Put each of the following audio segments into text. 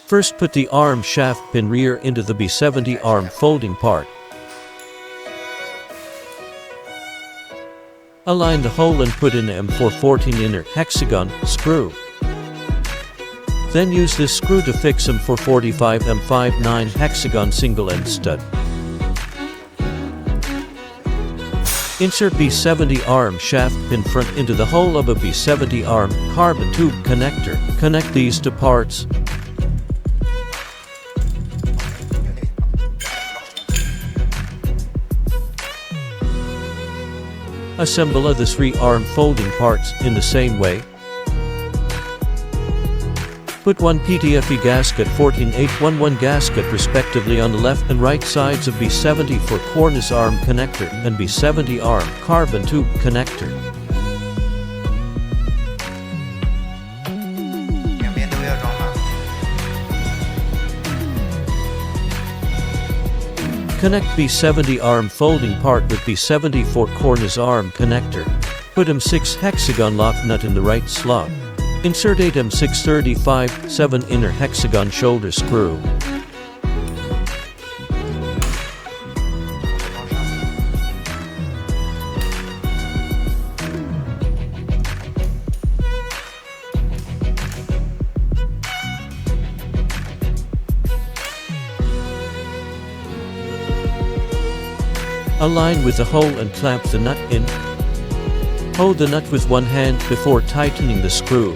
First, put the arm shaft pin rear into the B70 arm folding part. Align the hole and put in M414 inner hexagon screw. Then use this screw to fix M445 M59 hexagon single end stud. Insert B70 arm shaft pin front into the hole of a B70 arm carbon tube connector. Connect these two parts. Assemble the 3 arm folding parts in the same way. Put one PTFE gasket 14-811 gasket respectively on the left and right sides of B70 for cornice arm connector and B70 arm carbon tube connector. Connect B70 arm folding part with B70 for cornice arm connector. Put M6 hexagon lock nut in the right slot. Insert 8 M635 7 inner hexagon shoulder screw. Align with the hole and clamp the nut in. Hold the nut with one hand before tightening the screw.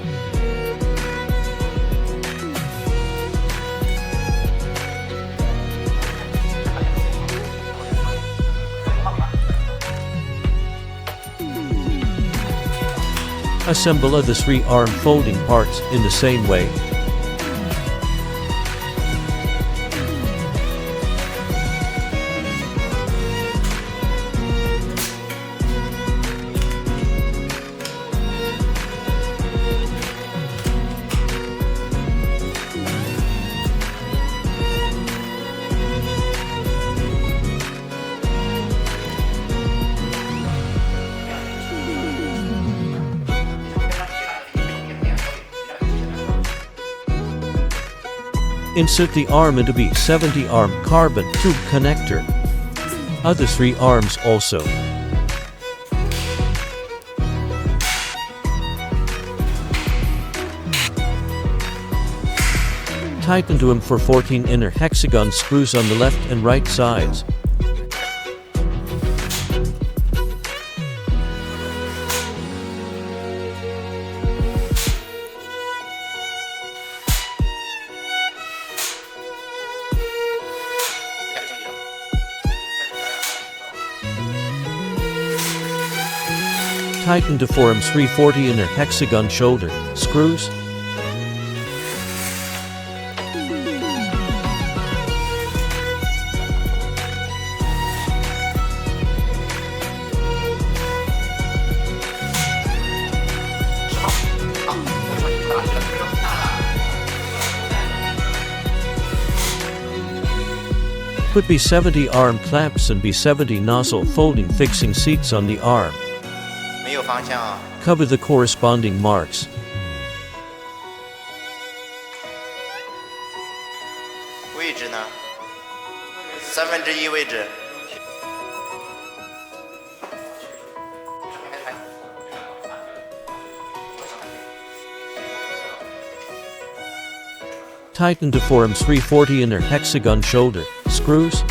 Assemble the 3 arm folding parts in the same way. Insert the arm into B70 arm carbon tube connector. Other 3 arms also. Tighten to M414 inner hexagon screws on the left and right sides. Tighten to 4 M340 inner hexagon shoulder screws. Put B70 arm clamps and B70 nozzle folding fixing seats on the arm. Cover the corresponding marks. Tighten to 4 M340 inner hexagon shoulder screws.